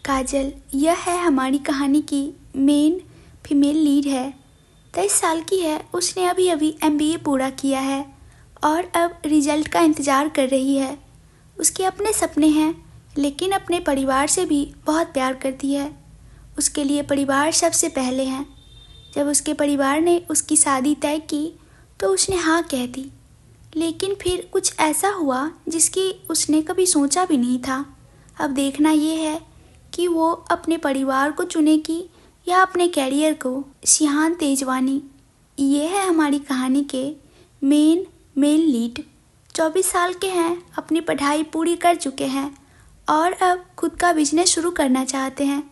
काजल, यह है हमारी कहानी की मेन फीमेल लीड है। 23 साल की है। उसने अभी अभी MBA पूरा किया है और अब रिजल्ट का इंतज़ार कर रही है। उसके अपने सपने हैं, लेकिन अपने परिवार से भी बहुत प्यार करती है। उसके लिए परिवार सबसे पहले हैं। जब उसके परिवार ने उसकी शादी तय की तो उसने हाँ कह दी, लेकिन फिर कुछ ऐसा हुआ जिसकी उसने कभी सोचा भी नहीं था। अब देखना ये है कि वो अपने परिवार को चुनेगी या अपने कैरियर को। शिहान तेजवानी, ये है हमारी कहानी के मेन मेल लीड। 24 साल के हैं, अपनी पढ़ाई पूरी कर चुके हैं और अब खुद का बिजनेस शुरू करना चाहते हैं।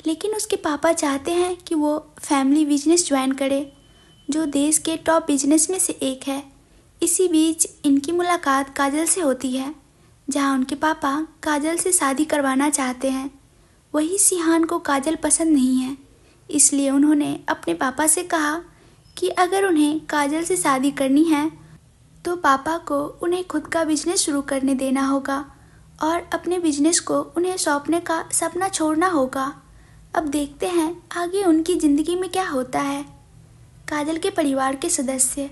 लेकिन उसके पापा चाहते हैं कि वो फैमिली बिजनेस ज्वाइन करे, जो देश के टॉप बिजनेस में से एक है। इसी बीच इनकी मुलाकात काजल से होती है, जहां उनके पापा काजल से शादी करवाना चाहते हैं। वही शिहान को काजल पसंद नहीं है, इसलिए उन्होंने अपने पापा से कहा कि अगर उन्हें काजल से शादी करनी है तो पापा को उन्हें खुद का बिजनेस शुरू करने देना होगा और अपने बिजनेस को उन्हें सौंपने का सपना छोड़ना होगा। अब देखते हैं आगे उनकी ज़िंदगी में क्या होता है। काजल के परिवार के सदस्य।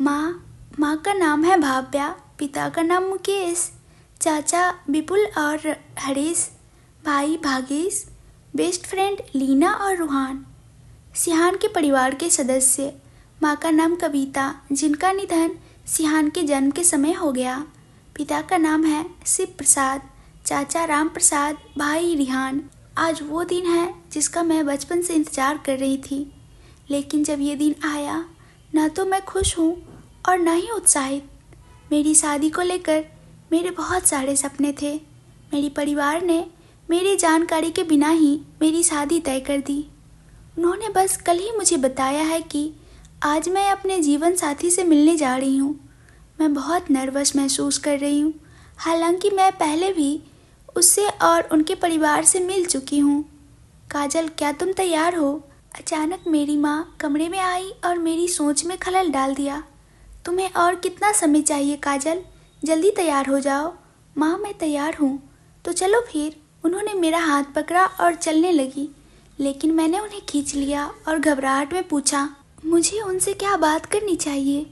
माँ का नाम है भाव्या, पिता का नाम मुकेश, चाचा विपुल और हरीश, भाई भागेश, बेस्ट फ्रेंड लीना और रूहान। शिहान के परिवार के सदस्य। माँ का नाम कविता, जिनका निधन शिहान के जन्म के समय हो गया। पिता का नाम है शिव प्रसाद, चाचा राम प्रसाद, भाई रिहान। आज वो दिन है जिसका मैं बचपन से इंतज़ार कर रही थी, लेकिन जब ये दिन आया ना तो मैं खुश हूँ और ना ही उत्साहित। मेरी शादी को लेकर मेरे बहुत सारे सपने थे। मेरे परिवार ने मेरी जानकारी के बिना ही मेरी शादी तय कर दी। उन्होंने बस कल ही मुझे बताया है कि आज मैं अपने जीवन साथी से मिलने जा रही हूँ। मैं बहुत नर्वस महसूस कर रही हूँ, हालांकि मैं पहले भी उससे और उनके परिवार से मिल चुकी हूँ। काजल, क्या तुम तैयार हो? अचानक मेरी माँ कमरे में आई और मेरी सोच में खलल डाल दिया। तुम्हें और कितना समय चाहिए काजल? जल्दी तैयार हो जाओ। माँ, मैं तैयार हूँ, तो चलो फिर। उन्होंने मेरा हाथ पकड़ा और चलने लगी, लेकिन मैंने उन्हें खींच लिया और घबराहट में पूछा, मुझे उनसे क्या बात करनी चाहिए?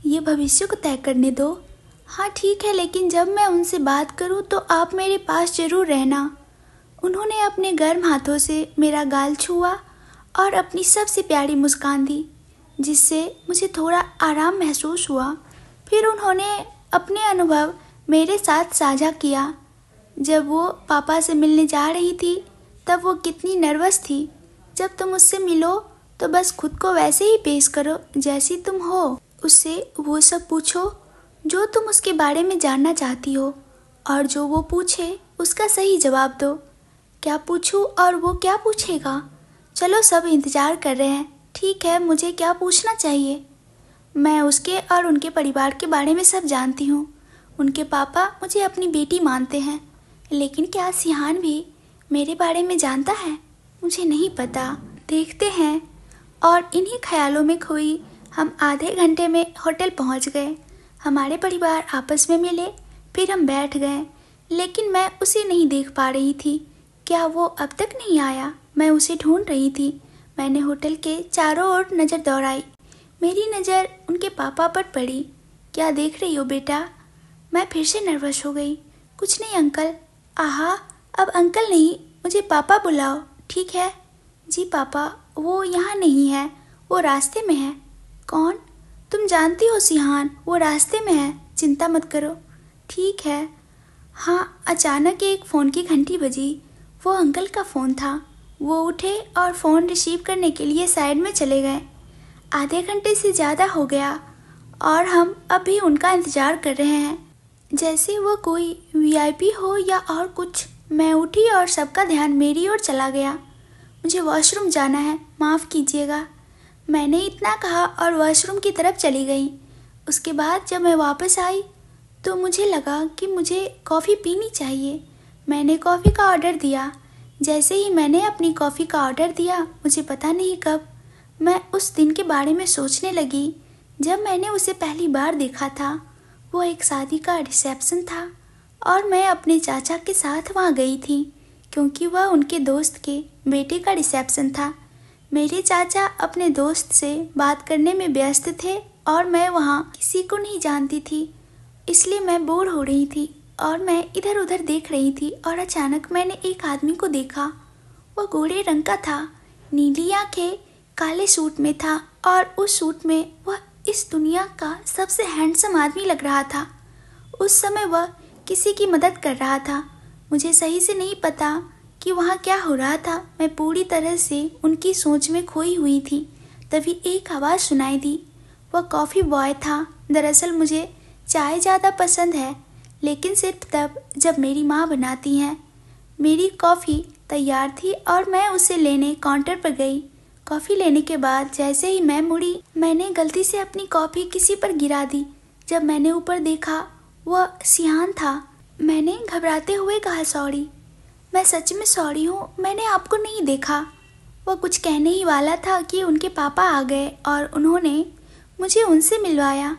ये भविष्य को तय करने दो। हाँ ठीक है, लेकिन जब मैं उनसे बात करूँ तो आप मेरे पास जरूर रहना। उन्होंने अपने गर्म हाथों से मेरा गाल छुआ और अपनी सबसे प्यारी मुस्कान दी, जिससे मुझे थोड़ा आराम महसूस हुआ। फिर उन्होंने अपने अनुभव मेरे साथ साझा किया। जब वो पापा से मिलने जा रही थी तब वो कितनी नर्वस थी। जब तुम उससे मिलो तो बस खुद को वैसे ही पेश करो जैसी तुम हो। उससे वो सब पूछो जो तुम उसके बारे में जानना चाहती हो, और जो वो पूछे उसका सही जवाब दो। क्या पूछूं और वो क्या पूछेगा? चलो, सब इंतज़ार कर रहे हैं। ठीक है, मुझे क्या पूछना चाहिए? मैं उसके और उनके परिवार के बारे में सब जानती हूँ। उनके पापा मुझे अपनी बेटी मानते हैं, लेकिन क्या शिहान भी मेरे बारे में जानता है? मुझे नहीं पता, देखते हैं। और इन्हीं ख्यालों में खोई हम आधे घंटे में होटल पहुंच गए। हमारे परिवार आपस में मिले, फिर हम बैठ गए, लेकिन मैं उसे नहीं देख पा रही थी। क्या वो अब तक नहीं आया? मैं उसे ढूंढ रही थी। मैंने होटल के चारों ओर नज़र दौड़ाई। मेरी नज़र उनके पापा पर पड़ी। क्या देख रही हो बेटा? मैं फिर से नर्वस हो गई। कुछ नहीं अंकल। आहा, अब अंकल नहीं, मुझे पापा बुलाओ। ठीक है जी पापा, वो यहाँ नहीं है, वो रास्ते में है। कौन? तुम जानती हो शिहान, वो रास्ते में है, चिंता मत करो। ठीक है। हाँ, अचानक एक फ़ोन की घंटी बजी। वो अंकल का फ़ोन था। वो उठे और फ़ोन रिसीव करने के लिए साइड में चले गए। आधे घंटे से ज़्यादा हो गया और हम अभी उनका इंतज़ार कर रहे हैं, जैसे वो कोई VIP हो या और कुछ। मैं उठी और सबका ध्यान मेरी ओर चला गया। मुझे वॉशरूम जाना है, माफ़ कीजिएगा। मैंने इतना कहा और वॉशरूम की तरफ चली गई। उसके बाद जब मैं वापस आई तो मुझे लगा कि मुझे कॉफ़ी पीनी चाहिए। मैंने कॉफ़ी का ऑर्डर दिया। जैसे ही मैंने अपनी कॉफ़ी का ऑर्डर दिया, मुझे पता नहीं कब मैं उस दिन के बारे में सोचने लगी जब मैंने उसे पहली बार देखा था। वो एक शादी का रिसेप्शन था और मैं अपने चाचा के साथ वहाँ गई थी। क्योंकि वह उनके दोस्त के बेटे का रिसेप्शन था। मेरे चाचा अपने दोस्त से बात करने में व्यस्त थे और मैं वहाँ किसी को नहीं जानती थी, इसलिए मैं बोर हो रही थी और मैं इधर उधर देख रही थी और अचानक मैंने एक आदमी को देखा। वह गोरे रंग का था, नीली आंखें, काले सूट में था और उस सूट में वह इस दुनिया का सबसे हैंडसम आदमी लग रहा था। उस समय वह किसी की मदद कर रहा था। मुझे सही से नहीं पता कि वहाँ क्या हो रहा था। मैं पूरी तरह से उनकी सोच में खोई हुई थी। तभी एक आवाज़ सुनाई दी। वह कॉफ़ी बॉय था। दरअसल मुझे चाय ज़्यादा पसंद है, लेकिन सिर्फ तब जब मेरी माँ बनाती हैं। मेरी कॉफ़ी तैयार थी और मैं उसे लेने काउंटर पर गई। कॉफ़ी लेने के बाद जैसे ही मैं मुड़ी, मैंने गलती से अपनी कॉफ़ी किसी पर गिरा दी। जब मैंने ऊपर देखा, वह सिहान था। मैंने घबराते हुए कहा, सॉरी, मैं सच में सॉरी हूँ, मैंने आपको नहीं देखा। वह कुछ कहने ही वाला था कि उनके पापा आ गए और उन्होंने मुझे उनसे मिलवाया।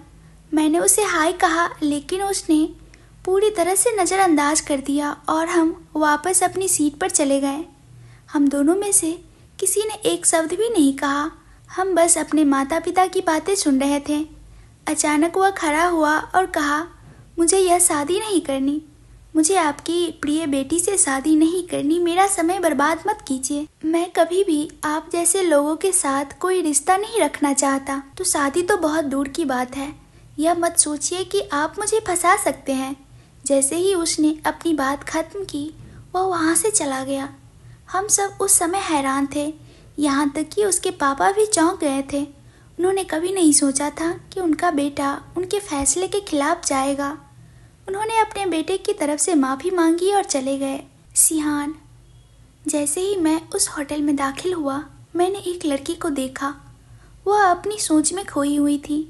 मैंने उसे हाय कहा, लेकिन उसने पूरी तरह से नज़रअंदाज कर दिया और हम वापस अपनी सीट पर चले गए। हम दोनों में से किसी ने एक शब्द भी नहीं कहा। हम बस अपने माता पिता की बातें सुन रहे थे। अचानक वह खड़ा हुआ और कहा, मुझे यह शादी नहीं करनी, मुझे आपकी प्रिय बेटी से शादी नहीं करनी, मेरा समय बर्बाद मत कीजिए। मैं कभी भी आप जैसे लोगों के साथ कोई रिश्ता नहीं रखना चाहता, तो शादी तो बहुत दूर की बात है। यह मत सोचिए कि आप मुझे फंसा सकते हैं। जैसे ही उसने अपनी बात खत्म की, वह वहाँ से चला गया। हम सब उस समय हैरान थे, यहाँ तक कि उसके पापा भी चौंक गए थे। उन्होंने कभी नहीं सोचा था कि उनका बेटा उनके फैसले के खिलाफ जाएगा। उन्होंने अपने बेटे की तरफ से माफ़ी मांगी और चले गए। सिहान। जैसे ही मैं उस होटल में दाखिल हुआ, मैंने एक लड़की को देखा। वह अपनी सोच में खोई हुई थी।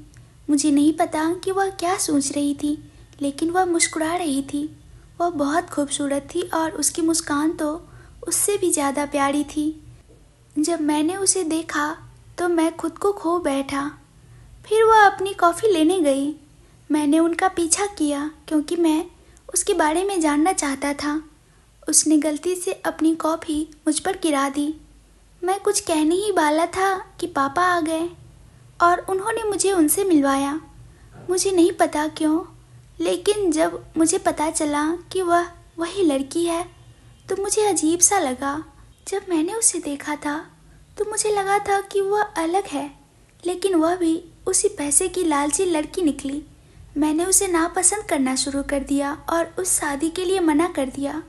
मुझे नहीं पता कि वह क्या सोच रही थी, लेकिन वह मुस्कुरा रही थी। वह बहुत खूबसूरत थी और उसकी मुस्कान तो उससे भी ज़्यादा प्यारी थी। जब मैंने उसे देखा तो मैं खुद को खो बैठा। फिर वह अपनी कॉफ़ी लेने गई। मैंने उनका पीछा किया क्योंकि मैं उसके बारे में जानना चाहता था। उसने गलती से अपनी कॉफ़ी मुझ पर गिरा दी। मैं कुछ कहने ही वाला था कि पापा आ गए और उन्होंने मुझे उनसे मिलवाया। मुझे नहीं पता क्यों, लेकिन जब मुझे पता चला कि वह वही लड़की है, तो मुझे अजीब सा लगा। जब मैंने उसे देखा था तो मुझे लगा था कि वह अलग है, लेकिन वह भी उसी पैसे की लालची लड़की निकली। मैंने उसे नापसंद करना शुरू कर दिया और उस शादी के लिए मना कर दिया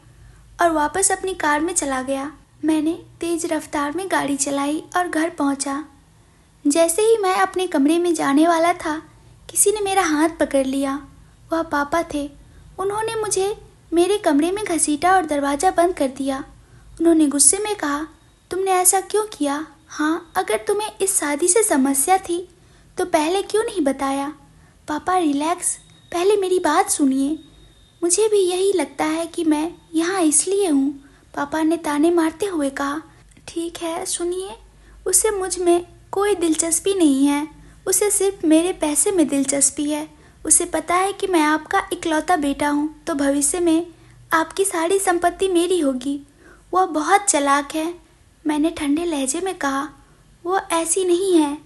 और वापस अपनी कार में चला गया। मैंने तेज रफ्तार में गाड़ी चलाई और घर पहुंचा। जैसे ही मैं अपने कमरे में जाने वाला था, किसी ने मेरा हाथ पकड़ लिया। वह पापा थे। उन्होंने मुझे मेरे कमरे में घसीटा और दरवाज़ा बंद कर दिया। उन्होंने गुस्से में कहा, तुमने ऐसा क्यों किया? हाँ, अगर तुम्हें इस शादी से समस्या थी तो पहले क्यों नहीं बताया? पापा रिलैक्स, पहले मेरी बात सुनिए। मुझे भी यही लगता है कि मैं यहाँ इसलिए हूँ, पापा ने ताने मारते हुए कहा। ठीक है, सुनिए, उसे मुझ में कोई दिलचस्पी नहीं है, उसे सिर्फ मेरे पैसे में दिलचस्पी है। उसे पता है कि मैं आपका इकलौता बेटा हूँ, तो भविष्य में आपकी सारी संपत्ति मेरी होगी। वह बहुत चालाक है, मैंने ठंडे लहजे में कहा। वो ऐसी नहीं है।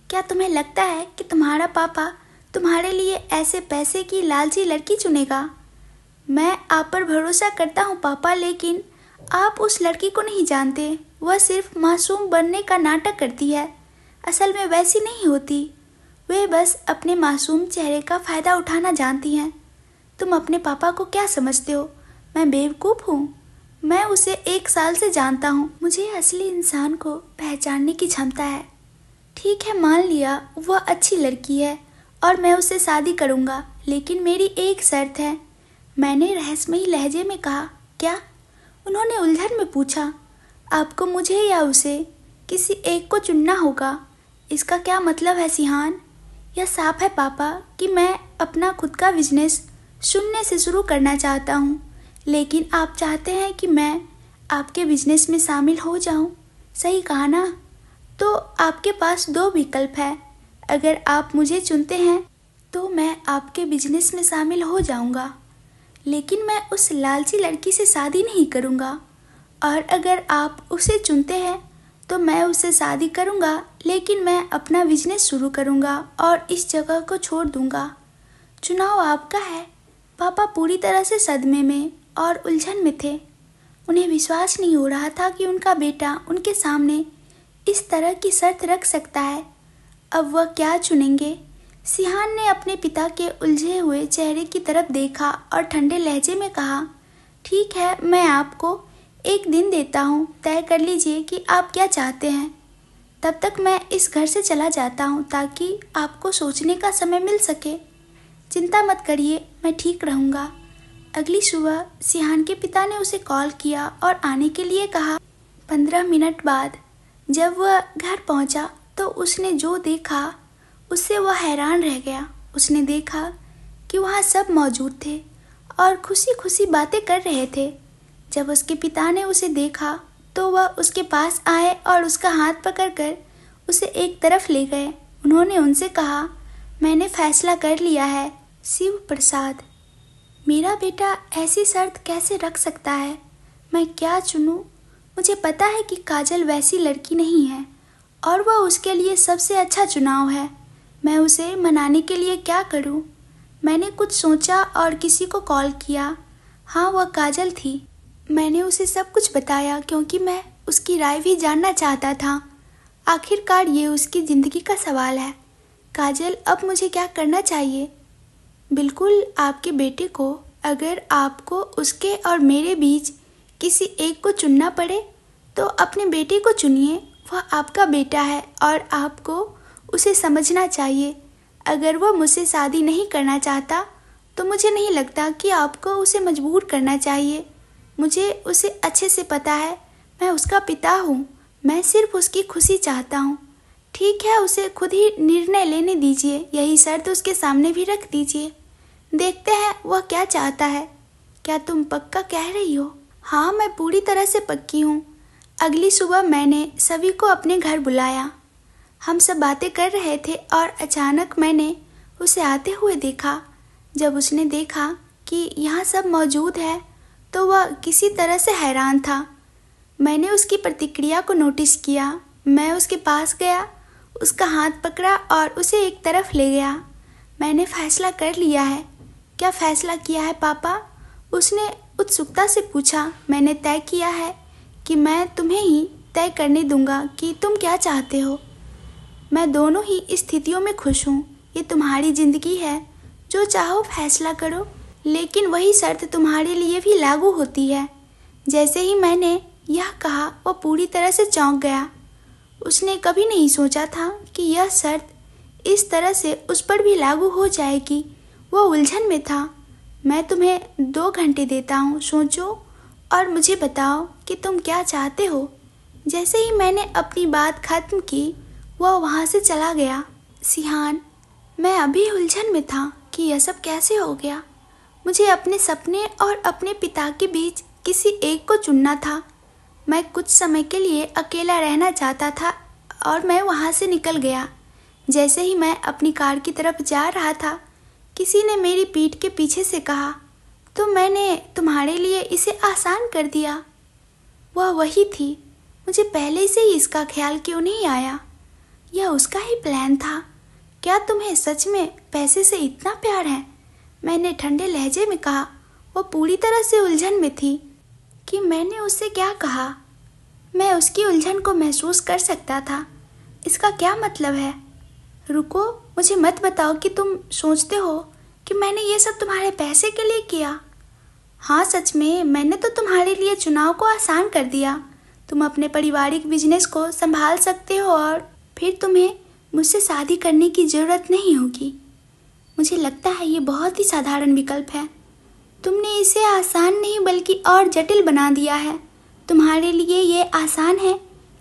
क्या तुम्हें लगता है कि तुम्हारा पापा तुम्हारे लिए ऐसे पैसे की लालची लड़की चुनेगा? मैं आप पर भरोसा करता हूँ पापा, लेकिन आप उस लड़की को नहीं जानते। वह सिर्फ मासूम बनने का नाटक करती है, असल में वैसी नहीं होती। वे बस अपने मासूम चेहरे का फ़ायदा उठाना जानती हैं। तुम अपने पापा को क्या समझते हो? मैं बेवकूफ़ हूँ? मैं उसे 1 साल से जानता हूँ। मुझे असली इंसान को पहचानने की क्षमता है। ठीक है, मान लिया वह अच्छी लड़की है और मैं उससे शादी करूँगा, लेकिन मेरी एक शर्त है। मैंने रहस्यमयी लहजे में कहा। क्या? उन्होंने उलझन में पूछा। आपको मुझे या उसे किसी एक को चुनना होगा। इसका क्या मतलब है सिहान? यह साफ है पापा कि मैं अपना खुद का बिजनेस शून्य से शुरू करना चाहता हूँ, लेकिन आप चाहते हैं कि मैं आपके बिजनेस में शामिल हो जाऊँ। सही कहा ना? तो आपके पास 2 विकल्प है। अगर आप मुझे चुनते हैं तो मैं आपके बिजनेस में शामिल हो जाऊँगा, लेकिन मैं उस लालची लड़की से शादी नहीं करूँगा। और अगर आप उसे चुनते हैं तो मैं उससे शादी करूँगा, लेकिन मैं अपना बिजनेस शुरू करूँगा और इस जगह को छोड़ दूँगा। चुनाव आपका है। पापा पूरी तरह से सदमे में और उलझन में थे। उन्हें विश्वास नहीं हो रहा था कि उनका बेटा उनके सामने इस तरह की शर्त रख सकता है। अब वह क्या चुनेंगे? सिहान ने अपने पिता के उलझे हुए चेहरे की तरफ देखा और ठंडे लहजे में कहा, ठीक है, मैं आपको एक दिन देता हूँ, तय कर लीजिए कि आप क्या चाहते हैं। तब तक मैं इस घर से चला जाता हूँ ताकि आपको सोचने का समय मिल सके। चिंता मत करिए, मैं ठीक रहूँगा। अगली सुबह सिहान के पिता ने उसे कॉल किया और आने के लिए कहा। 15 मिनट बाद जब वह घर पहुँचा तो उसने जो देखा उससे वह हैरान रह गया। उसने देखा कि वहाँ सब मौजूद थे और खुशी खुशी बातें कर रहे थे। जब उसके पिता ने उसे देखा तो वह उसके पास आए और उसका हाथ पकड़कर उसे एक तरफ ले गए। उन्होंने उनसे कहा, मैंने फैसला कर लिया है शिव प्रसाद। मेरा बेटा ऐसी शर्त कैसे रख सकता है? मैं क्या चुनूं? मुझे पता है कि काजल वैसी लड़की नहीं है और वह उसके लिए सबसे अच्छा चुनाव है। मैं उसे मनाने के लिए क्या करूं? मैंने कुछ सोचा और किसी को कॉल किया। हाँ, वह काजल थी। मैंने उसे सब कुछ बताया क्योंकि मैं उसकी राय भी जानना चाहता था। आखिरकार ये उसकी ज़िंदगी का सवाल है। काजल, अब मुझे क्या करना चाहिए? बिल्कुल आपके बेटे को। अगर आपको उसके और मेरे बीच किसी एक को चुनना पड़े तो अपने बेटे को चुनिए। वह आपका बेटा है और आपको उसे समझना चाहिए। अगर वह मुझसे शादी नहीं करना चाहता तो मुझे नहीं लगता कि आपको उसे मजबूर करना चाहिए। मुझे उसे अच्छे से पता है। मैं उसका पिता हूँ। मैं सिर्फ उसकी खुशी चाहता हूँ। ठीक है, उसे खुद ही निर्णय लेने दीजिए। यही शर्त उसके सामने भी रख दीजिए। देखते हैं वह क्या चाहता है। क्या तुम पक्का कह रही हो? हाँ, मैं पूरी तरह से पक्की हूँ। अगली सुबह मैंने सभी को अपने घर बुलाया। हम सब बातें कर रहे थे और अचानक मैंने उसे आते हुए देखा। जब उसने देखा कि यहाँ सब मौजूद है तो वह किसी तरह से हैरान था। मैंने उसकी प्रतिक्रिया को नोटिस किया। मैं उसके पास गया, उसका हाथ पकड़ा और उसे एक तरफ ले गया। मैंने फैसला कर लिया है। क्या फैसला किया है पापा? उसने उत्सुकता से पूछा। मैंने तय किया है कि मैं तुम्हें ही तय करने दूंगा कि तुम क्या चाहते हो। मैं दोनों ही स्थितियों में खुश हूँ। ये तुम्हारी ज़िंदगी है, जो चाहो फैसला करो, लेकिन वही शर्त तुम्हारे लिए भी लागू होती है। जैसे ही मैंने यह कहा वह पूरी तरह से चौंक गया। उसने कभी नहीं सोचा था कि यह शर्त इस तरह से उस पर भी लागू हो जाएगी। वह उलझन में था। मैं तुम्हें 2 घंटे देता हूँ, सोचो और मुझे बताओ कि तुम क्या चाहते हो। जैसे ही मैंने अपनी बात खत्म की वह वहाँ से चला गया। सिहान, मैं अभी उलझन में था कि यह सब कैसे हो गया। मुझे अपने सपने और अपने पिता के बीच किसी एक को चुनना था। मैं कुछ समय के लिए अकेला रहना चाहता था और मैं वहाँ से निकल गया। जैसे ही मैं अपनी कार की तरफ जा रहा था, किसी ने मेरी पीठ के पीछे से कहा, तो मैंने तुम्हारे लिए इसे आसान कर दिया। वह वही थी। मुझे पहले से ही इसका ख्याल क्यों नहीं आया? यह उसका ही प्लान था। क्या तुम्हें सच में पैसे से इतना प्यार है? मैंने ठंडे लहजे में कहा। वह पूरी तरह से उलझन में थी कि मैंने उससे क्या कहा। मैं उसकी उलझन को महसूस कर सकता था। इसका क्या मतलब है? रुको, मुझे मत बताओ कि तुम सोचते हो कि मैंने ये सब तुम्हारे पैसे के लिए किया। हाँ, सच में मैंने तो तुम्हारे लिए चुनाव को आसान कर दिया। तुम अपने पारिवारिक बिजनेस को संभाल सकते हो और फिर तुम्हें मुझसे शादी करने की ज़रूरत नहीं होगी। मुझे लगता है ये बहुत ही साधारण विकल्प है। तुमने इसे आसान नहीं बल्कि और जटिल बना दिया है। तुम्हारे लिए ये आसान है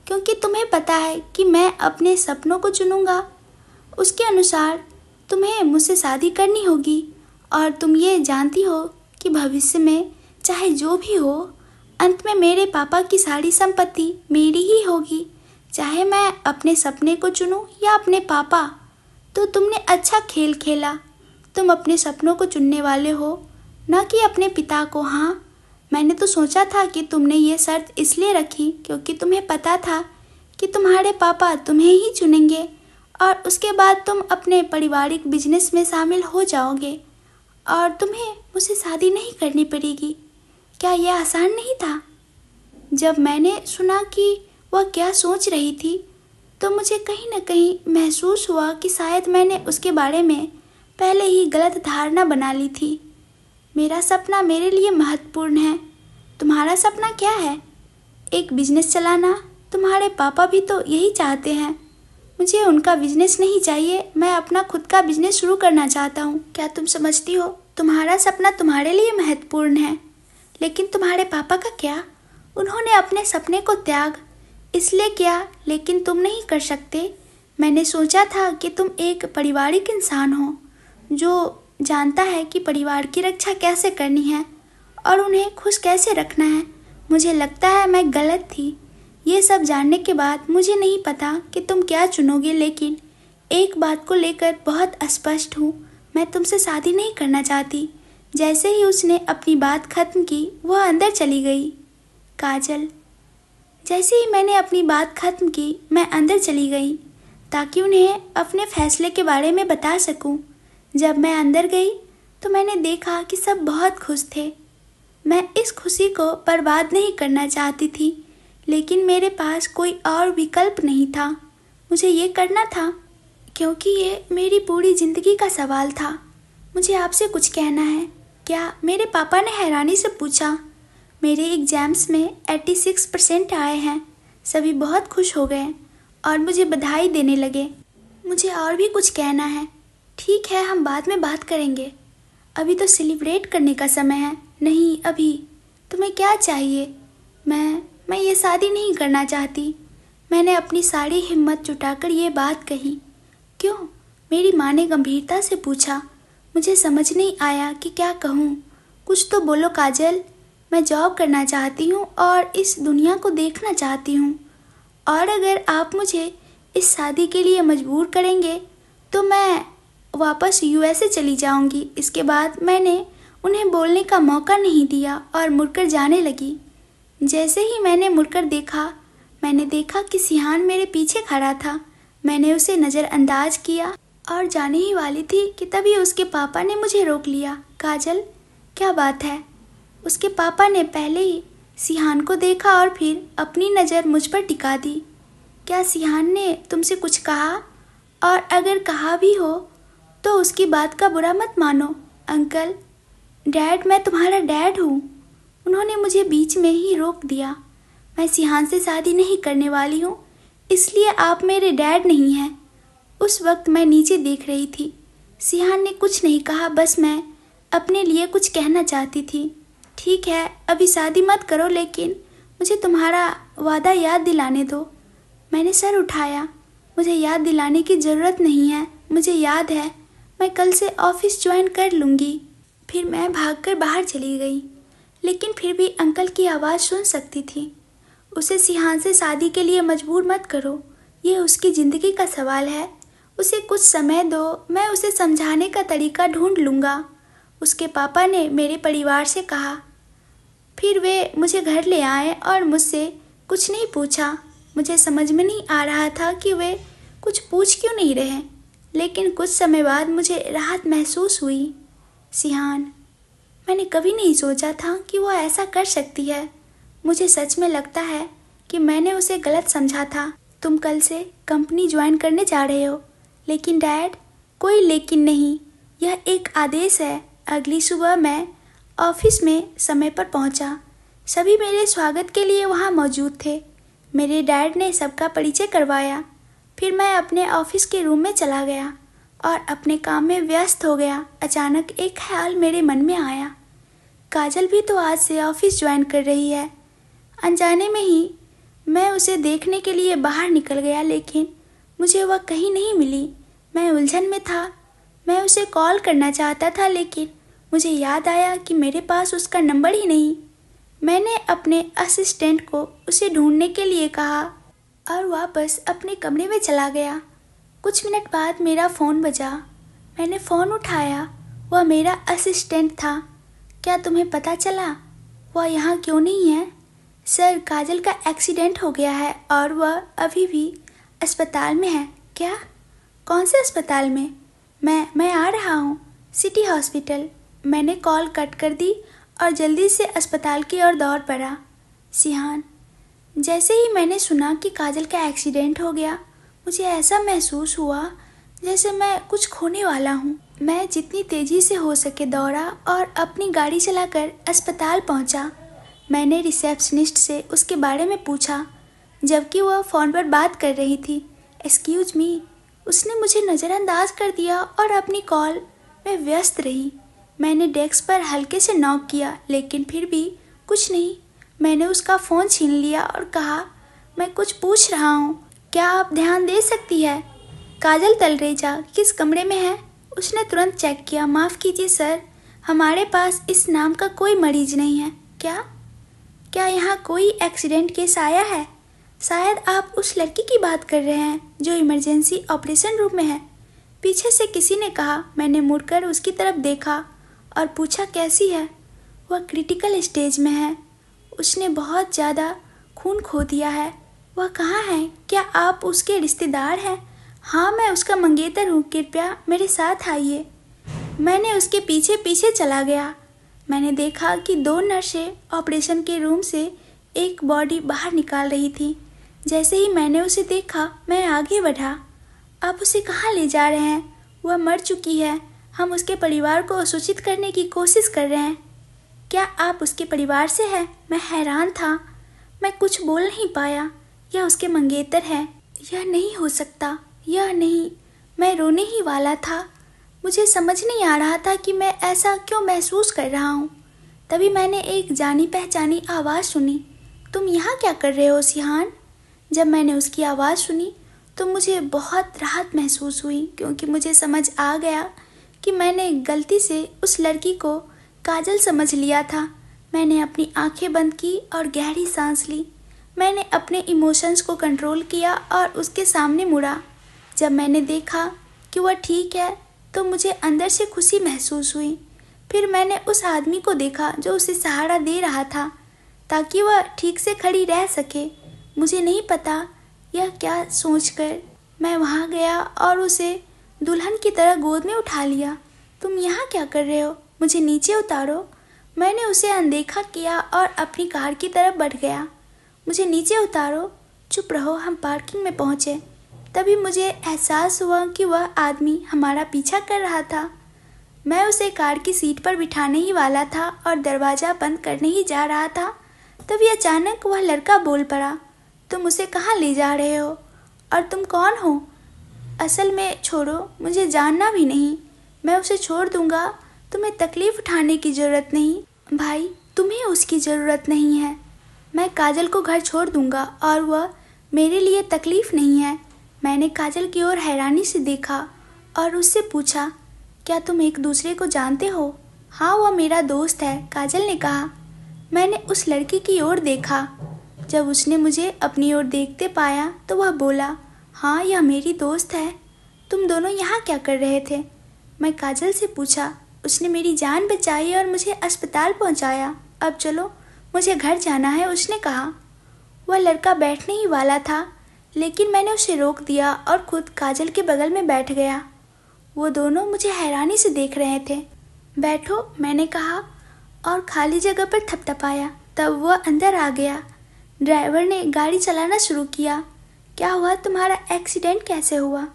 क्योंकि तुम्हें पता है कि मैं अपने सपनों को चुनूंगा। उसके अनुसार तुम्हें मुझसे शादी करनी होगी और तुम ये जानती हो कि भविष्य में चाहे जो भी हो, अंत में मेरे पापा की सारी संपत्ति मेरी ही होगी। चाहे मैं अपने सपने को चुनूं या अपने पापा। तो तुमने अच्छा खेल खेला। तुम अपने सपनों को चुनने वाले हो, न कि अपने पिता को। हाँ, मैंने तो सोचा था कि तुमने ये शर्त इसलिए रखी क्योंकि तुम्हें पता था कि तुम्हारे पापा तुम्हें ही चुनेंगे और उसके बाद तुम अपने पारिवारिक बिजनेस में शामिल हो जाओगे और तुम्हें मुझसे शादी नहीं करनी पड़ेगी। क्या यह आसान नहीं था? जब मैंने सुना कि वह क्या सोच रही थी तो मुझे कहीं न कहीं महसूस हुआ कि शायद मैंने उसके बारे में पहले ही गलत धारणा बना ली थी। मेरा सपना मेरे लिए महत्वपूर्ण है। तुम्हारा सपना क्या है? एक बिजनेस चलाना। तुम्हारे पापा भी तो यही चाहते हैं। मुझे उनका बिजनेस नहीं चाहिए, मैं अपना खुद का बिजनेस शुरू करना चाहता हूँ। क्या तुम समझती हो? तुम्हारा सपना तुम्हारे लिए महत्वपूर्ण है, लेकिन तुम्हारे पापा का क्या? उन्होंने अपने सपने को त्याग इसलिए किया, लेकिन तुम नहीं कर सकते। मैंने सोचा था कि तुम एक पारिवारिक इंसान हो जो जानता है कि परिवार की रक्षा कैसे करनी है और उन्हें खुश कैसे रखना है। मुझे लगता है मैं गलत थी। ये सब जानने के बाद मुझे नहीं पता कि तुम क्या चुनोगे, लेकिन एक बात को लेकर बहुत स्पष्ट हूँ, मैं तुमसे शादी नहीं करना चाहती। जैसे ही उसने अपनी बात खत्म की वह अंदर चली गई। काजल, जैसे ही मैंने अपनी बात खत्म की मैं अंदर चली गई ताकि उन्हें अपने फैसले के बारे में बता सकूं। जब मैं अंदर गई तो मैंने देखा कि सब बहुत खुश थे। मैं इस खुशी को बर्बाद नहीं करना चाहती थी, लेकिन मेरे पास कोई और विकल्प नहीं था। मुझे ये करना था क्योंकि ये मेरी पूरी ज़िंदगी का सवाल था। मुझे आपसे कुछ कहना है। क्या? मेरे पापा ने हैरानी से पूछा। मेरे एग्ज़ाम्स में 86% आए हैं। सभी बहुत खुश हो गए और मुझे बधाई देने लगे। मुझे और भी कुछ कहना है। ठीक है, हम बाद में बात करेंगे। अभी तो सेलिब्रेट करने का समय है। नहीं, अभी। तुम्हें क्या चाहिए? मैं ये शादी नहीं करना चाहती। मैंने अपनी सारी हिम्मत जुटाकर ये बात कही। क्यों? मेरी माँ ने गंभीरता से पूछा। मुझे समझ नहीं आया कि क्या कहूँ। कुछ तो बोलो काजल। मैं जॉब करना चाहती हूँ और इस दुनिया को देखना चाहती हूँ, और अगर आप मुझे इस शादी के लिए मजबूर करेंगे तो मैं वापस यूएसए चली जाऊंगी। इसके बाद मैंने उन्हें बोलने का मौका नहीं दिया और मुड़कर जाने लगी। जैसे ही मैंने मुड़कर देखा, मैंने देखा कि सिहान मेरे पीछे खड़ा था। मैंने उसे नज़रअंदाज किया और जाने ही वाली थी कि तभी उसके पापा ने मुझे रोक लिया। काजल, क्या बात है? उसके पापा ने पहले ही सिहान को देखा और फिर अपनी नज़र मुझ पर टिका दी। क्या सिहान ने तुमसे कुछ कहा? और अगर कहा भी हो तो उसकी बात का बुरा मत मानो। अंकल, डैड, मैं तुम्हारा डैड हूँ। उन्होंने मुझे बीच में ही रोक दिया। मैं सिहान से शादी नहीं करने वाली हूँ, इसलिए आप मेरे डैड नहीं हैं। उस वक्त मैं नीचे देख रही थी। सिहान ने कुछ नहीं कहा, बस मैं अपने लिए कुछ कहना चाहती थी। ठीक है, अभी शादी मत करो, लेकिन मुझे तुम्हारा वादा याद दिलाने दो। मैंने सर उठाया। मुझे याद दिलाने की ज़रूरत नहीं है। मुझे याद है, मैं कल से ऑफिस ज्वाइन कर लूँगी। फिर मैं भागकर बाहर चली गई, लेकिन फिर भी अंकल की आवाज़ सुन सकती थी। उसे सिहान से शादी के लिए मजबूर मत करो। ये उसकी ज़िंदगी का सवाल है। उसे कुछ समय दो, मैं उसे समझाने का तरीका ढूंढ लूँगा। उसके पापा ने मेरे परिवार से कहा। फिर वे मुझे घर ले आए और मुझसे कुछ नहीं पूछा। मुझे समझ में नहीं आ रहा था कि वे कुछ पूछ क्यों नहीं रहे, लेकिन कुछ समय बाद मुझे राहत महसूस हुई। सिहान, मैंने कभी नहीं सोचा था कि वो ऐसा कर सकती है। मुझे सच में लगता है कि मैंने उसे गलत समझा था। तुम कल से कंपनी ज्वाइन करने जा रहे हो। लेकिन डैड, कोई लेकिन नहीं, यह एक आदेश है। अगली सुबह मैं ऑफिस में समय पर पहुंचा। सभी मेरे स्वागत के लिए वहां मौजूद थे। मेरे डैड ने सबका परिचय करवाया। फिर मैं अपने ऑफिस के रूम में चला गया और अपने काम में व्यस्त हो गया। अचानक एक ख्याल मेरे मन में आया। काजल भी तो आज से ऑफिस ज्वाइन कर रही है। अनजाने में ही मैं उसे देखने के लिए बाहर निकल गया, लेकिन मुझे वह कहीं नहीं मिली। मैं उलझन में था। मैं उसे कॉल करना चाहता था, लेकिन मुझे याद आया कि मेरे पास उसका नंबर ही नहीं। मैंने अपने असिस्टेंट को उसे ढूंढने के लिए कहा और वापस अपने कमरे में चला गया। कुछ मिनट बाद मेरा फ़ोन बजा। मैंने फ़ोन उठाया। वह मेरा असिस्टेंट था। क्या तुम्हें पता चला? वह यहाँ क्यों नहीं है? सर, काजल का एक्सीडेंट हो गया है और वह अभी भी अस्पताल में है। क्या? कौन से अस्पताल में? मैं आ रहा हूँ, सिटी हॉस्पिटल। मैंने कॉल कट कर दी और जल्दी से अस्पताल की ओर दौड़ पड़ा। सिहान, जैसे ही मैंने सुना कि काजल का एक्सीडेंट हो गया, मुझे ऐसा महसूस हुआ जैसे मैं कुछ खोने वाला हूँ। मैं जितनी तेज़ी से हो सके दौड़ा और अपनी गाड़ी चलाकर अस्पताल पहुँचा। मैंने रिसेप्शनिस्ट से उसके बारे में पूछा, जबकि वह फ़ोन पर बात कर रही थी। एक्सक्यूज़ मी, उसने मुझे नज़रअंदाज कर दिया और अपनी कॉल में व्यस्त रही। मैंने डेस्क पर हल्के से नॉक किया, लेकिन फिर भी कुछ नहीं। मैंने उसका फ़ोन छीन लिया और कहा, मैं कुछ पूछ रहा हूँ, क्या आप ध्यान दे सकती है? काजल तलरेजा किस कमरे में है? उसने तुरंत चेक किया। माफ़ कीजिए सर, हमारे पास इस नाम का कोई मरीज नहीं है। क्या यहाँ कोई एक्सीडेंट केस आया है? शायद आप उस लड़की की बात कर रहे हैं जो इमरजेंसी ऑपरेशन रूम में है, पीछे से किसी ने कहा। मैंने मुड़कर उसकी तरफ देखा और पूछा, कैसी है? वह क्रिटिकल स्टेज में है, उसने बहुत ज़्यादा खून खो दिया है। वह कहाँ है? क्या आप उसके रिश्तेदार हैं? हाँ, मैं उसका मंगेतर हूँ, कृपया मेरे साथ आइए। मैंने उसके पीछे पीछे चला गया। मैंने देखा कि 2 नर्सें ऑपरेशन के रूम से एक बॉडी बाहर निकाल रही थी। जैसे ही मैंने उसे देखा, मैं आगे बढ़ा। आप उसे कहाँ ले जा रहे हैं? वह मर चुकी है। हम उसके परिवार को सूचित करने की कोशिश कर रहे हैं। क्या आप उसके परिवार से हैं? मैं हैरान था, मैं कुछ बोल नहीं पाया। यह उसके मंगेतर है। यह नहीं हो सकता, यह नहीं। मैं रोने ही वाला था। मुझे समझ नहीं आ रहा था कि मैं ऐसा क्यों महसूस कर रहा हूँ। तभी मैंने एक जानी पहचानी आवाज़ सुनी। तुम यहाँ क्या कर रहे हो सिहान? जब मैंने उसकी आवाज़ सुनी तो मुझे बहुत राहत महसूस हुई, क्योंकि मुझे समझ आ गया कि मैंने गलती से उस लड़की को काजल समझ लिया था। मैंने अपनी आंखें बंद की और गहरी सांस ली। मैंने अपने इमोशंस को कंट्रोल किया और उसके सामने मुड़ा। जब मैंने देखा कि वह ठीक है तो मुझे अंदर से खुशी महसूस हुई। फिर मैंने उस आदमी को देखा जो उसे सहारा दे रहा था ताकि वह ठीक से खड़ी रह सके। मुझे नहीं पता यह क्या सोचकर मैं वहाँ गया और उसे दुल्हन की तरह गोद में उठा लिया। तुम यहाँ क्या कर रहे हो? मुझे नीचे उतारो। मैंने उसे अनदेखा किया और अपनी कार की तरफ बढ़ गया। मुझे नीचे उतारो। चुप रहो। हम पार्किंग में पहुँचे। तभी मुझे एहसास हुआ कि वह आदमी हमारा पीछा कर रहा था। मैं उसे कार की सीट पर बिठाने ही वाला था और दरवाज़ा बंद करने ही जा रहा था, तभी अचानक वह लड़का बोल पड़ा, तुम उसे कहाँ ले जा रहे हो और तुम कौन हो? असल में छोड़ो, मुझे जानना भी नहीं। मैं उसे छोड़ दूंगा। तुम्हें तकलीफ़ उठाने की ज़रूरत नहीं। भाई, तुम्हें उसकी ज़रूरत नहीं है। मैं काजल को घर छोड़ दूंगा और वह मेरे लिए तकलीफ़ नहीं है। मैंने काजल की ओर हैरानी से देखा और उससे पूछा, क्या तुम एक दूसरे को जानते हो? हाँ, वह मेरा दोस्त है, काजल ने कहा। मैंने उस लड़की की ओर देखा। जब उसने मुझे अपनी ओर देखते पाया तो वह बोला, हाँ, यह मेरी दोस्त है। तुम दोनों यहाँ क्या कर रहे थे? मैं काजल से पूछा। उसने मेरी जान बचाई और मुझे अस्पताल पहुँचाया। अब चलो, मुझे घर जाना है, उसने कहा। वह लड़का बैठने ही वाला था, लेकिन मैंने उसे रोक दिया और खुद काजल के बगल में बैठ गया। वो दोनों मुझे हैरानी से देख रहे थे। बैठो, मैंने कहा और खाली जगह पर थपथपाया। तब वह अंदर आ गया। ड्राइवर ने गाड़ी चलाना शुरू किया। क्या हुआ? तुम्हारा एक्सीडेंट कैसे हुआ?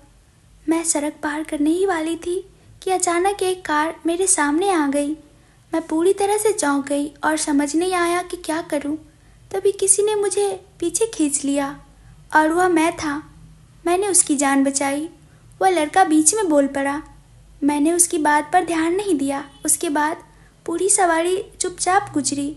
मैं सड़क पार करने ही वाली थी कि अचानक एक कार मेरे सामने आ गई। मैं पूरी तरह से चौंक गई और समझ नहीं आया कि क्या करूं। तभी किसी ने मुझे पीछे खींच लिया और वह मैं था। मैंने उसकी जान बचाई। वह लड़का बीच में बोल पड़ा। मैंने उसकी बात पर ध्यान नहीं दिया। उसके बाद पूरी सवारी चुपचाप गुजरी।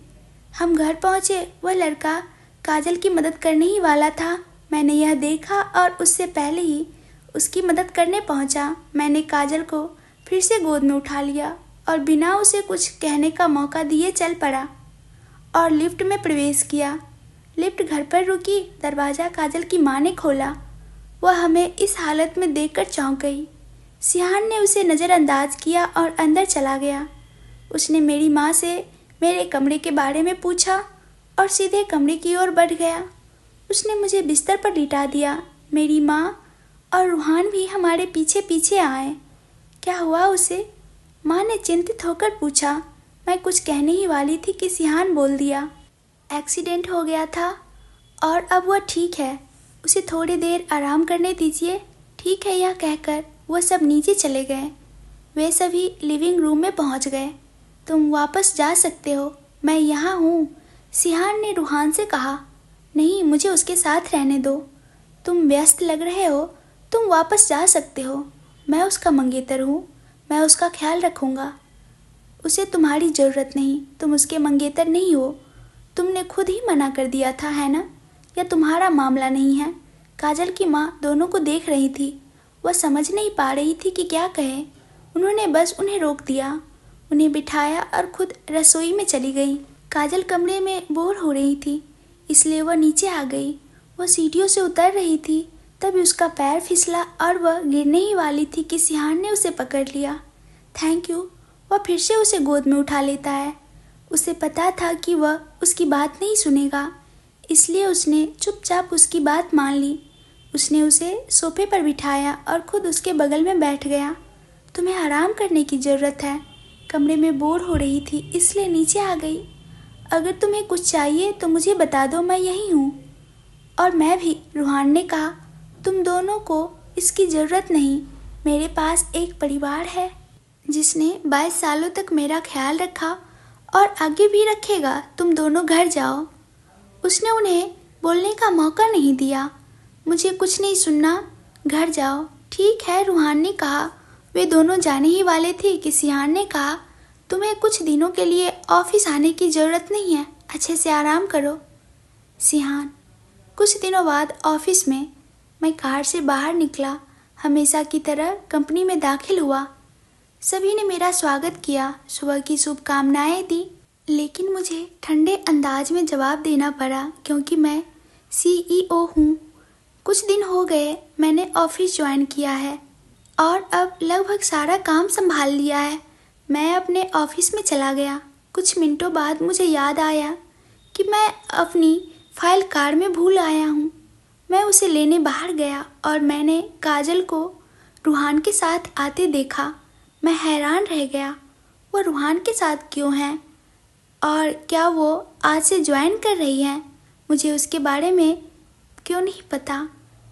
हम घर पहुँचे। वह लड़का काजल की मदद करने ही वाला था। मैंने यह देखा और उससे पहले ही उसकी मदद करने पहुँचा। मैंने काजल को फिर से गोद में उठा लिया और बिना उसे कुछ कहने का मौका दिए चल पड़ा और लिफ्ट में प्रवेश किया। लिफ्ट घर पर रुकी। दरवाज़ा काजल की माँ ने खोला। वह हमें इस हालत में देखकर चौंक गई। सिहान ने उसे नज़रअंदाज किया और अंदर चला गया। उसने मेरी माँ से मेरे कमरे के बारे में पूछा और सीधे कमरे की ओर बढ़ गया। उसने मुझे बिस्तर पर लिटा दिया। मेरी माँ और रूहान भी हमारे पीछे पीछे आए। क्या हुआ उसे? माँ ने चिंतित होकर पूछा। मैं कुछ कहने ही वाली थी कि सिहान बोल दिया, एक्सीडेंट हो गया था और अब वह ठीक है, उसे थोड़ी देर आराम करने दीजिए। ठीक है, यह कहकर वह सब नीचे चले गए। वे सभी लिविंग रूम में पहुंच गए। तुम वापस जा सकते हो, मैं यहाँ हूँ, सिहान ने रूहान से कहा। नहीं, मुझे उसके साथ रहने दो। तुम व्यस्त लग रहे हो, तुम वापस जा सकते हो। मैं उसका मंगेतर हूँ, मैं उसका ख्याल रखूँगा। उसे तुम्हारी ज़रूरत नहीं, तुम उसके मंगेतर नहीं हो। तुमने खुद ही मना कर दिया था, है ना? यह तुम्हारा मामला नहीं है। काजल की माँ दोनों को देख रही थी। वह समझ नहीं पा रही थी कि क्या कहे। उन्होंने बस उन्हें रोक दिया, उन्हें बिठाया और खुद रसोई में चली गई। काजल कमरे में बोर हो रही थी, इसलिए वह नीचे आ गई। वह सीढ़ियों से उतर रही थी, तभी उसका पैर फिसला और वह गिरने ही वाली थी कि सिहान ने उसे पकड़ लिया। Thank you. वह फिर से उसे गोद में उठा लेता है। उसे पता था कि वह उसकी बात नहीं सुनेगा, इसलिए उसने चुपचाप उसकी बात मान ली। उसने उसे सोफे पर बिठाया और खुद उसके बगल में बैठ गया। तुम्हें आराम करने की ज़रूरत है। कमरे में बोर हो रही थी, इसलिए नीचे आ गई। अगर तुम्हें कुछ चाहिए तो मुझे बता दो, मैं यहीं हूँ। और मैं भी, रूहान ने कहा। तुम दोनों को इसकी ज़रूरत नहीं। मेरे पास एक परिवार है जिसने 22 सालों तक मेरा ख्याल रखा और आगे भी रखेगा। तुम दोनों घर जाओ। उसने उन्हें बोलने का मौका नहीं दिया। मुझे कुछ नहीं सुनना, घर जाओ। ठीक है, रूहान ने कहा। वे दोनों जाने ही वाले थे कि सिहान ने कहा, तुम्हें कुछ दिनों के लिए ऑफिस आने की ज़रूरत नहीं है, अच्छे से आराम करो। सिहान। कुछ दिनों बाद ऑफिस में मैं कार से बाहर निकला। हमेशा की तरह कंपनी में दाखिल हुआ। सभी ने मेरा स्वागत किया, सुबह की शुभकामनाएं दी, लेकिन मुझे ठंडे अंदाज में जवाब देना पड़ा क्योंकि मैं CEO हूँ। कुछ दिन हो गए मैंने ऑफिस ज्वाइन किया है और अब लगभग सारा काम संभाल लिया है। मैं अपने ऑफिस में चला गया। कुछ मिनटों बाद मुझे याद आया कि मैं अपनी फाइल कार में भूल आया हूँ। मैं उसे लेने बाहर गया और मैंने काजल को रूहान के साथ आते देखा। मैं हैरान रह गया, वो रूहान के साथ क्यों है और क्या वो आज से ज्वाइन कर रही है? मुझे उसके बारे में क्यों नहीं पता।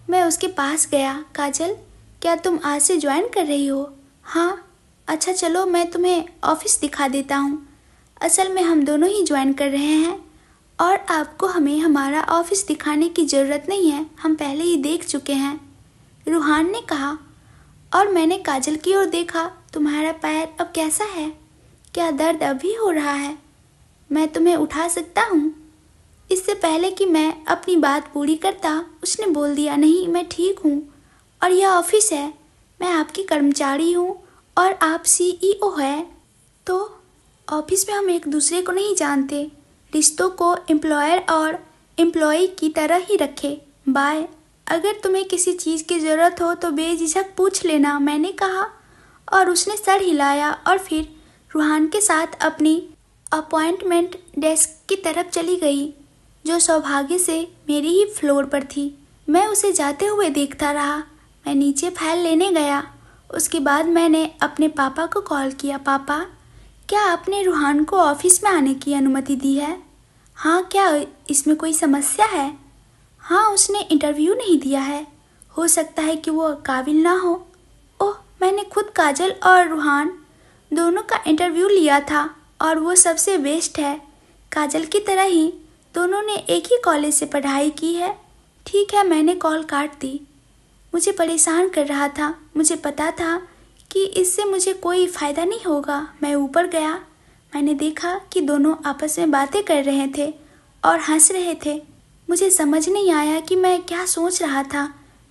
मैं उसके पास गया। काजल, क्या तुम आज से ज्वाइन कर रही हो? हाँ। अच्छा, चलो मैं तुम्हें ऑफिस दिखा देता हूँ। असल में हम दोनों ही ज्वाइन कर रहे हैं और आपको हमें हमारा ऑफिस दिखाने की ज़रूरत नहीं है, हम पहले ही देख चुके हैं, रूहान ने कहा। और मैंने काजल की ओर देखा। तुम्हारा पैर अब कैसा है? क्या दर्द अभी हो रहा है? मैं तुम्हें उठा सकता हूँ? इससे पहले कि मैं अपनी बात पूरी करता, उसने बोल दिया, नहीं, मैं ठीक हूँ और यह ऑफिस है, मैं आपकी कर्मचारी हूँ और आप CEO है। तो ऑफिस में हम एक दूसरे को नहीं जानते। रिश्तों को एम्प्लॉयर और एम्प्लॉई की तरह ही रखें। बाय। अगर तुम्हें किसी चीज़ की ज़रूरत हो तो बेझिझक पूछ लेना, मैंने कहा और उसने सर हिलाया और फिर रूहान के साथ अपनी अपॉइंटमेंट डेस्क की तरफ चली गई, जो सौभाग्य से मेरी ही फ्लोर पर थी। मैं उसे जाते हुए देखता रहा। मैं नीचे फाइल लेने गया। उसके बाद मैंने अपने पापा को कॉल किया। पापा, क्या आपने रूहान को ऑफिस में आने की अनुमति दी है? हाँ, क्या इसमें कोई समस्या है? हाँ, उसने इंटरव्यू नहीं दिया है, हो सकता है कि वो काबिल ना हो। ओह, मैंने खुद काजल और रूहान दोनों का इंटरव्यू लिया था और वो सबसे बेस्ट है। काजल की तरह ही दोनों ने एक ही कॉलेज से पढ़ाई की है। ठीक है, मैंने कॉल काट दी। मुझे परेशान कर रहा था। मुझे पता था कि इससे मुझे कोई फ़ायदा नहीं होगा। मैं ऊपर गया। मैंने देखा कि दोनों आपस में बातें कर रहे थे और हंस रहे थे। मुझे समझ नहीं आया कि मैं क्या सोच रहा था।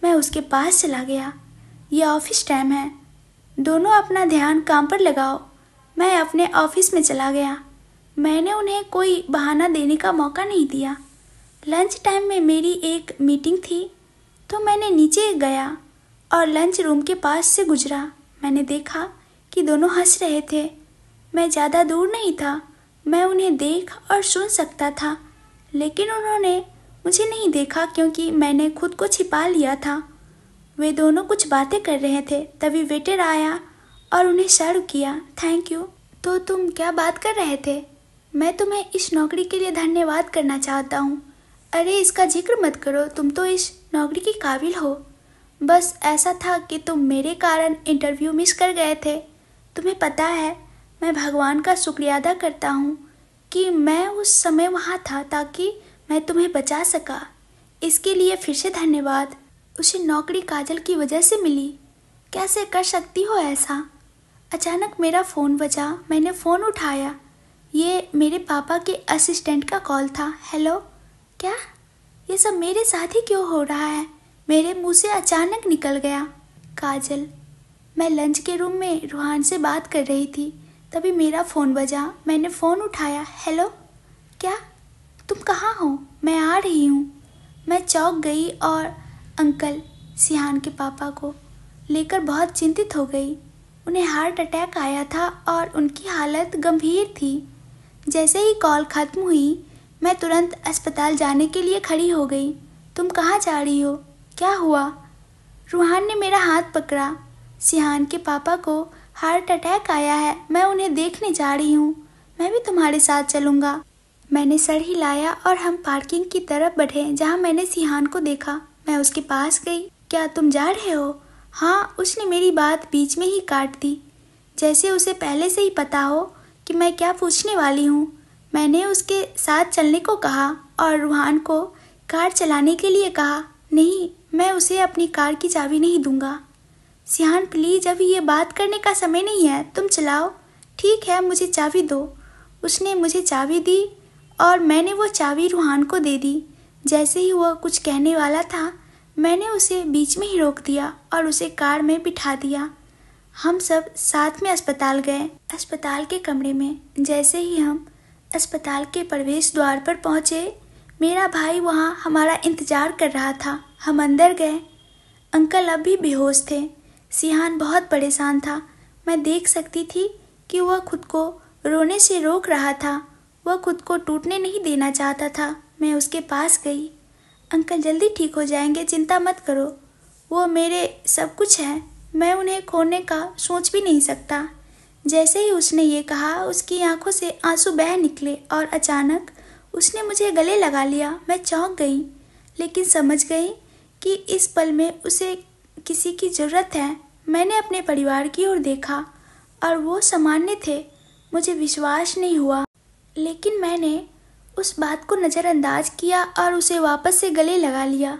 मैं उसके पास चला गया। यह ऑफिस टाइम है, दोनों अपना ध्यान काम पर लगाओ। मैं अपने ऑफिस में चला गया। मैंने उन्हें कोई बहाना देने का मौका नहीं दिया। लंच टाइम में मेरी एक मीटिंग थी, तो मैंने नीचे गया और लंच रूम के पास से गुजरा। मैंने देखा कि दोनों हंस रहे थे। मैं ज़्यादा दूर नहीं था। मैं उन्हें देख और सुन सकता था, लेकिन उन्होंने मुझे नहीं देखा क्योंकि मैंने खुद को छिपा लिया था। वे दोनों कुछ बातें कर रहे थे, तभी वेटर आया और उन्हें सर्व किया। Thank you. तो तुम क्या बात कर रहे थे? मैं तुम्हें इस नौकरी के लिए धन्यवाद करना चाहता हूँ। अरे इसका जिक्र मत करो, तुम तो इस नौकरी के काबिल हो। बस ऐसा था कि तुम मेरे कारण इंटरव्यू मिस कर गए थे। तुम्हें पता है, मैं भगवान का शुक्रिया अदा करता हूँ कि मैं उस समय वहाँ था ताकि मैं तुम्हें बचा सका। इसके लिए फिर से धन्यवाद। उसे नौकरी काजल की वजह से मिली। कैसे कर सकती हो ऐसा? अचानक मेरा फ़ोन बजा। मैंने फ़ोन उठाया। ये मेरे पापा के असिस्टेंट का कॉल था। हेलो। क्या? ये सब मेरे साथ ही क्यों हो रहा है? मेरे मुंह से अचानक निकल गया। काजल। मैं लंच के रूम में रूहान से बात कर रही थी, तभी मेरा फ़ोन बजा। मैंने फ़ोन उठाया। हेलो। क्या? तुम कहाँ हो? मैं आ रही हूँ। मैं चौंक गई और अंकल सिहान के पापा को लेकर बहुत चिंतित हो गई। उन्हें हार्ट अटैक आया था और उनकी हालत गंभीर थी। जैसे ही कॉल खत्म हुई, मैं तुरंत अस्पताल जाने के लिए खड़ी हो गई। तुम कहाँ जा रही हो? क्या हुआ? रूहान ने मेरा हाथ पकड़ा। सिहान के पापा को हार्ट अटैक आया है, मैं उन्हें देखने जा रही हूँ। मैं भी तुम्हारे साथ चलूँगा। मैंने सर हिलाया और हम पार्किंग की तरफ बढ़े जहाँ मैंने सिहान को देखा। मैं उसके पास गई। क्या तुम जा रहे हो? हाँ, उसने मेरी बात बीच में ही काट दी, जैसे उसे पहले से ही पता हो कि मैं क्या पूछने वाली हूँ। मैंने उसके साथ चलने को कहा और रूहान को कार चलाने के लिए कहा। नहीं, मैं उसे अपनी कार की चाबी नहीं दूंगा। सिहान प्लीज, अभी ये बात करने का समय नहीं है, तुम चलाओ। ठीक है, मुझे चाबी दो। उसने मुझे चाबी दी और मैंने वो चाबी रूहान को दे दी। जैसे ही वह कुछ कहने वाला था, मैंने उसे बीच में ही रोक दिया और उसे कार में बिठा दिया। हम सब साथ में अस्पताल गए। अस्पताल के कमरे में जैसे ही हम अस्पताल के प्रवेश द्वार पर पहुंचे, मेरा भाई वहां हमारा इंतजार कर रहा था। हम अंदर गए। अंकल अब भी बेहोश थे। सिहान बहुत परेशान था। मैं देख सकती थी कि वह खुद को रोने से रोक रहा था। वह खुद को टूटने नहीं देना चाहता था। मैं उसके पास गई। अंकल जल्दी ठीक हो जाएंगे, चिंता मत करो। वो मेरे सब कुछ है, मैं उन्हें खोने का सोच भी नहीं सकता। जैसे ही उसने ये कहा, उसकी आंखों से आंसू बह निकले और अचानक उसने मुझे गले लगा लिया। मैं चौंक गई, लेकिन समझ गई कि इस पल में उसे किसी की ज़रूरत है। मैंने अपने परिवार की ओर देखा और वो सामान्य थे। मुझे विश्वास नहीं हुआ, लेकिन मैंने उस बात को नज़रअंदाज किया और उसे वापस से गले लगा लिया।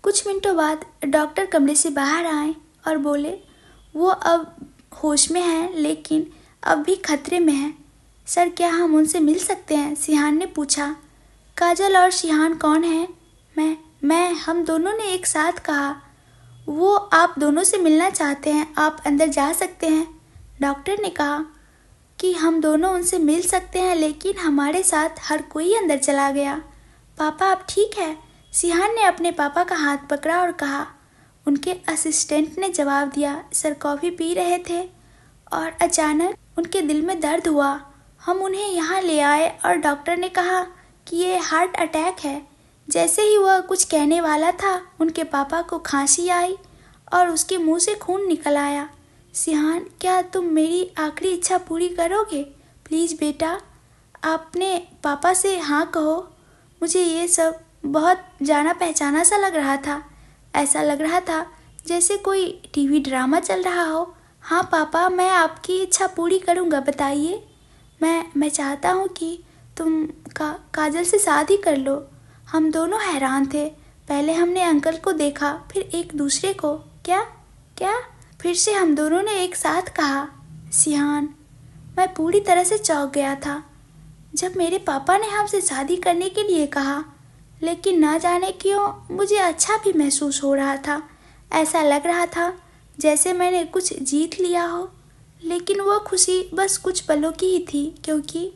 कुछ मिनटों बाद डॉक्टर कमरे से बाहर आए और बोले, वो अब होश में हैं, लेकिन अब भी खतरे में हैं। सर, क्या हम उनसे मिल सकते हैं? सिहान ने पूछा। काजल और सिहान कौन है? हम दोनों ने एक साथ कहा। वो आप दोनों से मिलना चाहते हैं, आप अंदर जा सकते हैं। डॉक्टर ने कहा कि हम दोनों उनसे मिल सकते हैं, लेकिन हमारे साथ हर कोई अंदर चला गया। पापा आप ठीक है? सिहान ने अपने पापा का हाथ पकड़ा और कहा। उनके असिस्टेंट ने जवाब दिया। सर कॉफ़ी पी रहे थे और अचानक उनके दिल में दर्द हुआ। हम उन्हें यहाँ ले आए और डॉक्टर ने कहा कि ये हार्ट अटैक है। जैसे ही वह कुछ कहने वाला था, उनके पापा को खांसी आई और उसके मुंह से खून निकल आया। सिहान, क्या तुम मेरी आखिरी इच्छा पूरी करोगे? प्लीज़ बेटा, आपने पापा से हाँ कहो। मुझे ये सब बहुत जाना पहचाना सा लग रहा था। ऐसा लग रहा था जैसे कोई टीवी ड्रामा चल रहा हो। हाँ पापा, मैं आपकी इच्छा पूरी करूँगा, बताइए। मैं चाहता हूँ कि तुम काजल से शादी कर लो। हम दोनों हैरान थे। पहले हमने अंकल को देखा, फिर एक दूसरे को। क्या? फिर से हम दोनों ने एक साथ कहा। सिहान, मैं पूरी तरह से चौंक गया था जब मेरे पापा ने हमसे शादी करने के लिए कहा, लेकिन ना जाने क्यों मुझे अच्छा भी महसूस हो रहा था। ऐसा लग रहा था जैसे मैंने कुछ जीत लिया हो, लेकिन वो खुशी बस कुछ पलों की ही थी, क्योंकि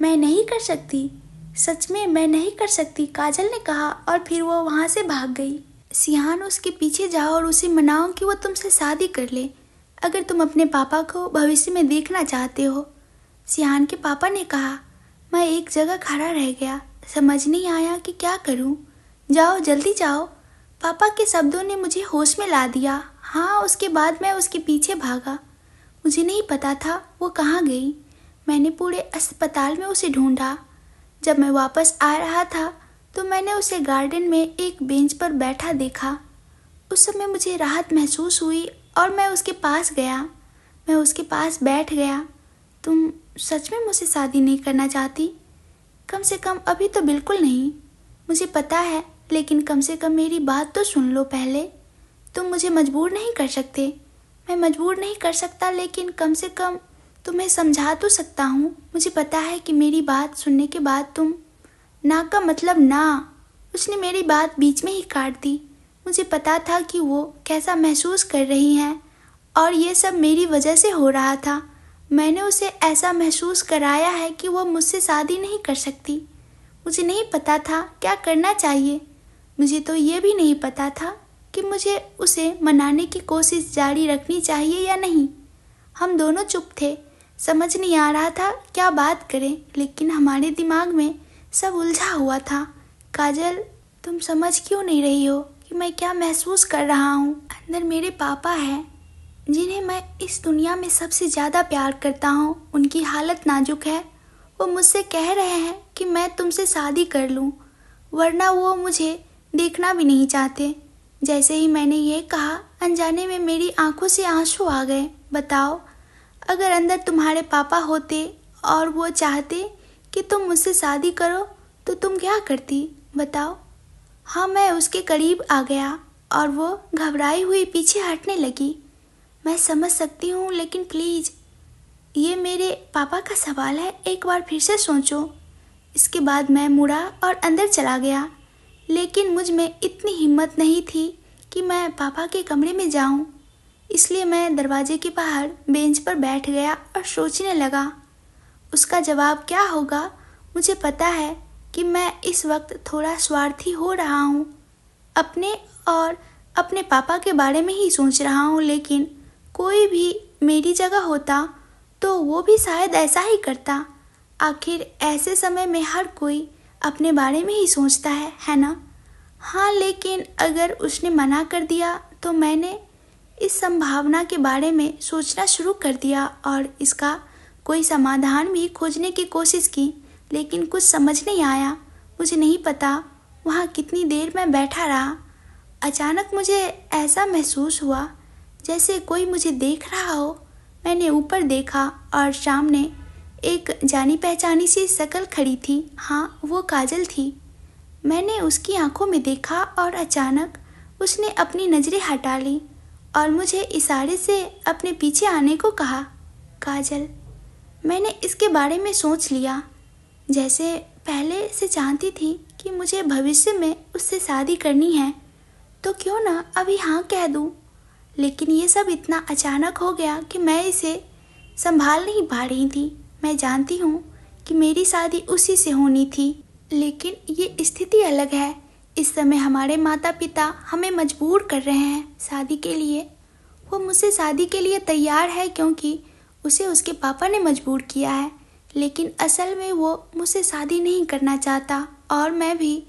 मैं नहीं कर सकती। सच में मैं नहीं कर सकती, काजल ने कहा और फिर वो वहाँ से भाग गई। सिहान, उसके पीछे जाओ और उसे मनाओ कि वो तुमसे शादी कर ले, अगर तुम अपने पापा को भविष्य में देखना चाहते हो। सिहान के पापा ने कहा। मैं एक जगह खड़ा रह गया, समझ नहीं आया कि क्या करूं। जाओ जल्दी जाओ, पापा के शब्दों ने मुझे होश में ला दिया। हाँ, उसके बाद मैं उसके पीछे भागा। मुझे नहीं पता था वो कहाँ गई। मैंने पूरे अस्पताल में उसे ढूंढा। जब मैं वापस आ रहा था तो मैंने उसे गार्डन में एक बेंच पर बैठा देखा। उस समय मुझे राहत महसूस हुई और मैं उसके पास गया। मैं उसके पास बैठ गया। तुम सच में मुझसे शादी नहीं करना चाहती? कम से कम अभी तो बिल्कुल नहीं। मुझे पता है, लेकिन कम से कम मेरी बात तो सुन लो पहले। तुम मुझे मजबूर नहीं कर सकते। मैं मजबूर नहीं कर सकता, लेकिन कम से कम तुम्हें समझा तो सकता हूँ। मुझे पता है कि मेरी बात सुनने के बाद तुम ना का मतलब ना। उसने मेरी बात बीच में ही काट दी। मुझे पता था कि वो कैसा महसूस कर रही हैं और ये सब मेरी वजह से हो रहा था। मैंने उसे ऐसा महसूस कराया है कि वो मुझसे शादी नहीं कर सकती। मुझे नहीं पता था क्या करना चाहिए। मुझे तो ये भी नहीं पता था कि मुझे उसे मनाने की कोशिश जारी रखनी चाहिए या नहीं। हम दोनों चुप थे। समझ नहीं आ रहा था क्या बात करें, लेकिन हमारे दिमाग में सब उलझा हुआ था। काजल, तुम समझ क्यों नहीं रही हो कि मैं क्या महसूस कर रहा हूँ? अंदर मेरे पापा हैं, जिन्हें मैं इस दुनिया में सबसे ज़्यादा प्यार करता हूँ। उनकी हालत नाजुक है। वो मुझसे कह रहे हैं कि मैं तुमसे शादी कर लूँ, वरना वो मुझे देखना भी नहीं चाहते। जैसे ही मैंने ये कहा, अनजाने में मेरी आंखों से आंसू आ गए। बताओ, अगर अंदर तुम्हारे पापा होते और वो चाहते कि तुम मुझसे शादी करो तो तुम क्या करती? बताओ। हाँ, मैं उसके करीब आ गया और वो घबराई हुई पीछे हटने लगी। मैं समझ सकती हूँ, लेकिन प्लीज़, ये मेरे पापा का सवाल है, एक बार फिर से सोचो। इसके बाद मैं मुड़ा और अंदर चला गया, लेकिन मुझ में इतनी हिम्मत नहीं थी कि मैं पापा के कमरे में जाऊँ। इसलिए मैं दरवाजे के बाहर बेंच पर बैठ गया और सोचने लगा उसका जवाब क्या होगा। मुझे पता है कि मैं इस वक्त थोड़ा स्वार्थी हो रहा हूँ, अपने और अपने पापा के बारे में ही सोच रहा हूँ, लेकिन कोई भी मेरी जगह होता तो वो भी शायद ऐसा ही करता। आखिर ऐसे समय में हर कोई अपने बारे में ही सोचता है ना? हाँ, लेकिन अगर उसने मना कर दिया तो मैंने इस संभावना के बारे में सोचना शुरू कर दिया और इसका कोई समाधान भी खोजने की कोशिश की, लेकिन कुछ समझ नहीं आया। मुझे नहीं पता वहाँ कितनी देर मैं बैठा रहा। अचानक मुझे ऐसा महसूस हुआ जैसे कोई मुझे देख रहा हो। मैंने ऊपर देखा और सामने एक जानी पहचानी सी शक्ल खड़ी थी। हाँ, वो काजल थी। मैंने उसकी आंखों में देखा और अचानक उसने अपनी नज़रें हटा ली और मुझे इशारे से अपने पीछे आने को कहा। काजल, मैंने इसके बारे में सोच लिया। जैसे पहले से जानती थी कि मुझे भविष्य में उससे शादी करनी है, तो क्यों ना अभी हाँ कह दूँ। लेकिन ये सब इतना अचानक हो गया कि मैं इसे संभाल नहीं पा रही थी। मैं जानती हूँ कि मेरी शादी उसी से होनी थी, लेकिन ये स्थिति अलग है। इस समय हमारे माता पिता हमें मजबूर कर रहे हैं शादी के लिए। वो मुझसे शादी के लिए तैयार है क्योंकि उसे उसके पापा ने मजबूर किया है, लेकिन असल में वो मुझसे शादी नहीं करना चाहता और मैं भी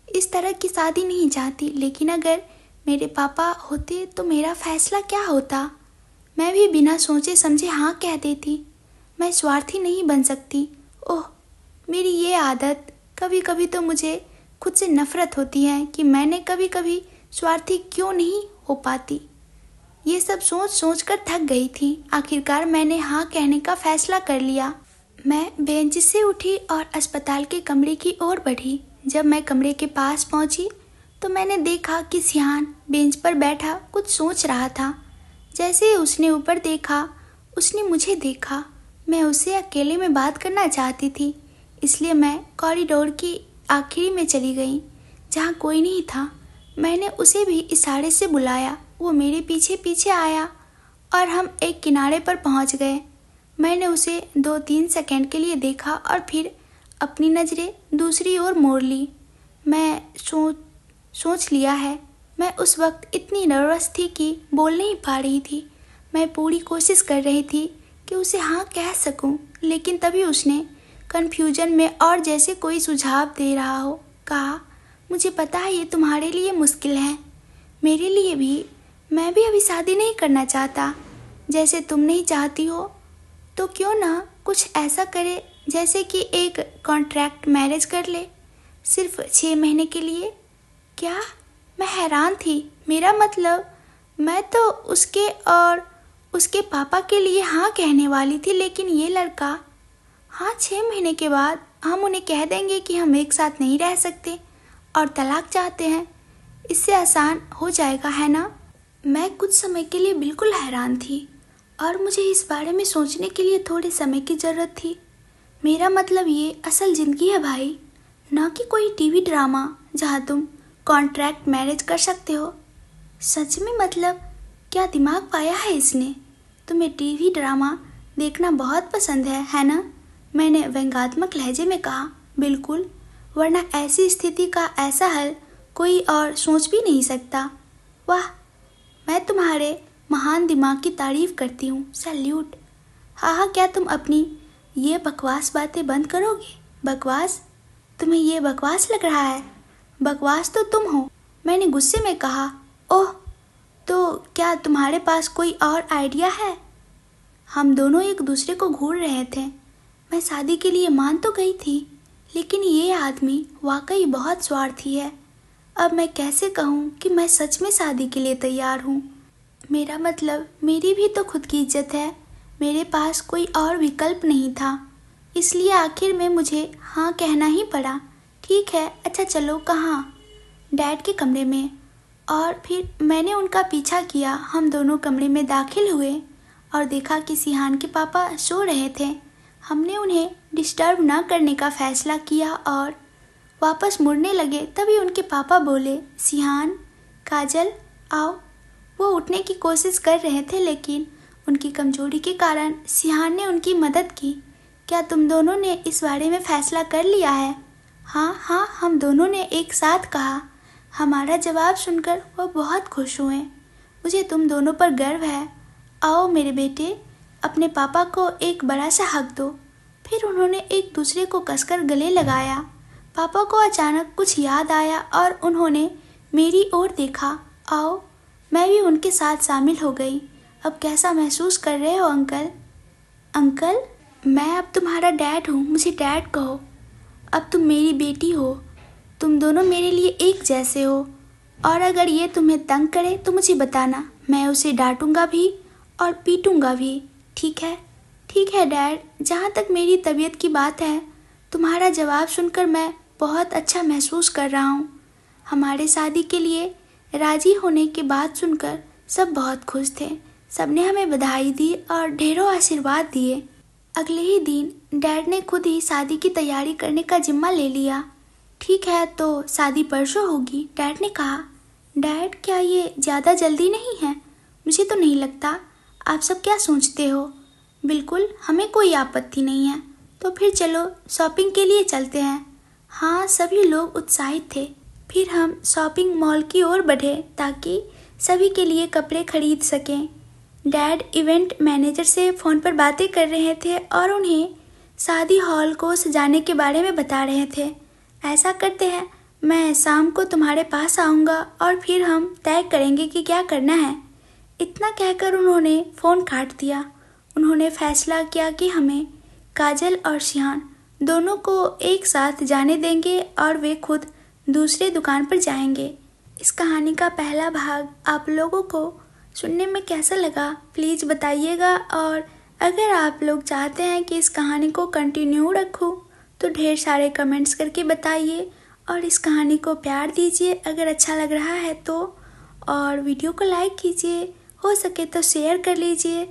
इस तरह की शादी नहीं चाहती। लेकिन अगर मेरे पापा होते तो मेरा फैसला क्या होता? मैं भी बिना सोचे समझे हाँ कह देती। मैं स्वार्थी नहीं बन सकती। ओह, मेरी ये आदत। कभी कभी तो मुझे खुद से नफरत होती है कि मैंने कभी कभी स्वार्थी क्यों नहीं हो पाती। ये सब सोच सोच कर थक गई थी। आखिरकार मैंने हाँ कहने का फैसला कर लिया। मैं बेंच से उठी और अस्पताल के कमरे की ओर बढ़ी। जब मैं कमरे के पास पहुंची तो मैंने देखा कि सियान बेंच पर बैठा कुछ सोच रहा था। जैसे ही उसने ऊपर देखा, उसने मुझे देखा। मैं उससे अकेले में बात करना चाहती थी, इसलिए मैं कॉरिडोर की आखिरी में चली गई जहाँ कोई नहीं था। मैंने उसे भी इशारे से बुलाया। वो मेरे पीछे पीछे आया और हम एक किनारे पर पहुँच गए। मैंने उसे 2-3 सेकंड के लिए देखा और फिर अपनी नज़रें दूसरी ओर मोड़ ली। मैं सोच लिया है। मैं उस वक्त इतनी नर्वस थी कि बोल नहीं पा रही थी। मैं पूरी कोशिश कर रही थी कि उसे हाँ कह सकूं, लेकिन तभी उसने कन्फ्यूजन में और जैसे कोई सुझाव दे रहा हो, कहा, मुझे पता है ये तुम्हारे लिए मुश्किल है, मेरे लिए भी। मैं भी अभी शादी नहीं करना चाहता। जैसे तुम नहीं चाहती हो तो क्यों ना कुछ ऐसा करे जैसे कि एक कॉन्ट्रैक्ट मैरिज कर ले, सिर्फ 6 महीने के लिए। क्या? मैं हैरान थी। मेरा मतलब, मैं तो उसके और उसके पापा के लिए हाँ कहने वाली थी, लेकिन ये लड़का, हाँ 6 महीने के बाद हम उन्हें कह देंगे कि हम एक साथ नहीं रह सकते और तलाक चाहते हैं। इससे आसान हो जाएगा, है ना? मैं कुछ समय के लिए बिल्कुल हैरान थी और मुझे इस बारे में सोचने के लिए थोड़े समय की ज़रूरत थी। मेरा मतलब ये असल ज़िंदगी है भाई, ना कि कोई टीवी ड्रामा जहाँ तुम कॉन्ट्रैक्ट मैरिज कर सकते हो। सच में? मतलब क्या दिमाग पाया है इसने? तुम्हें टीवी ड्रामा देखना बहुत पसंद है ना? मैंने व्यंग्यात्मक लहजे में कहा। बिल्कुल, वरना ऐसी स्थिति का ऐसा हल कोई और सोच भी नहीं सकता। वाह, मैं तुम्हारे महान दिमाग की तारीफ करती हूँ। सैल्यूट। हाँ, क्या तुम अपनी ये बकवास बातें बंद करोगे? बकवास? तुम्हें ये बकवास लग रहा है? बकवास तो तुम हो, मैंने गुस्से में कहा। ओह, तो क्या तुम्हारे पास कोई और आइडिया है? हम दोनों एक दूसरे को घूर रहे थे। मैं शादी के लिए मान तो गई थी, लेकिन ये आदमी वाकई बहुत स्वार्थी है। अब मैं कैसे कहूँ कि मैं सच में शादी के लिए तैयार हूँ? मेरा मतलब, मेरी भी तो खुद की इज्जत है। मेरे पास कोई और विकल्प नहीं था, इसलिए आखिर में मुझे हाँ कहना ही पड़ा। ठीक है, अच्छा चलो। कहाँ? डैड के कमरे में। और फिर मैंने उनका पीछा किया। हम दोनों कमरे में दाखिल हुए और देखा कि सिहान के पापा सो रहे थे। हमने उन्हें डिस्टर्ब न करने का फैसला किया और वापस मुड़ने लगे। तभी उनके पापा बोले, सिहान, काजल, आओ। वो उठने की कोशिश कर रहे थे, लेकिन उनकी कमजोरी के कारण सिहान ने उनकी मदद की। क्या तुम दोनों ने इस बारे में फैसला कर लिया है? हाँ हाँ, हम दोनों ने एक साथ कहा। हमारा जवाब सुनकर वो बहुत खुश हुए। मुझे तुम दोनों पर गर्व है। आओ मेरे बेटे, अपने पापा को एक बड़ा सा हक दो। फिर उन्होंने एक दूसरे को कसकर गले लगाया। पापा को अचानक कुछ याद आया और उन्होंने मेरी ओर देखा। आओ, मैं भी उनके साथ शामिल हो गई। अब कैसा महसूस कर रहे हो अंकल? अंकल? मैं अब तुम्हारा डैड हूँ, मुझे डैड कहो। अब तुम मेरी बेटी हो। तुम दोनों मेरे लिए एक जैसे हो। और अगर ये तुम्हें तंग करे तो मुझे बताना, मैं उसे डांटूंगा भी और पीटूंगा भी। ठीक है? ठीक है डैड। जहाँ तक मेरी तबीयत की बात है, तुम्हारा जवाब सुनकर मैं बहुत अच्छा महसूस कर रहा हूँ। हमारे शादी के लिए राजी होने की बात सुनकर सब बहुत खुश थे। सबने हमें बधाई दी और ढेरों आशीर्वाद दिए। अगले ही दिन डैड ने खुद ही शादी की तैयारी करने का जिम्मा ले लिया। ठीक है, तो शादी परसों होगी, डैड ने कहा। डैड, क्या ये ज़्यादा जल्दी नहीं है? मुझे तो नहीं लगता। आप सब क्या सोचते हो? बिल्कुल, हमें कोई आपत्ति नहीं है। तो फिर चलो शॉपिंग के लिए चलते हैं। हाँ, सभी लोग उत्साहित थे। फिर हम शॉपिंग मॉल की ओर बढ़े ताकि सभी के लिए कपड़े खरीद सकें। डैड इवेंट मैनेजर से फ़ोन पर बातें कर रहे थे और उन्हें शादी हॉल को सजाने के बारे में बता रहे थे। ऐसा करते हैं, मैं शाम को तुम्हारे पास आऊँगा और फिर हम तय करेंगे कि क्या करना है। इतना कहकर उन्होंने फ़ोन काट दिया। उन्होंने फैसला किया कि हमें काजल और सिहान दोनों को एक साथ जाने देंगे और वे खुद दूसरे दुकान पर जाएंगे। इस कहानी का पहला भाग आप लोगों को सुनने में कैसा लगा प्लीज़ बताइएगा। और अगर आप लोग चाहते हैं कि इस कहानी को कंटिन्यू रखूं तो ढेर सारे कमेंट्स करके बताइए और इस कहानी को प्यार दीजिए अगर अच्छा लग रहा है तो। और वीडियो को लाइक कीजिए, हो सके तो शेयर कर लीजिए।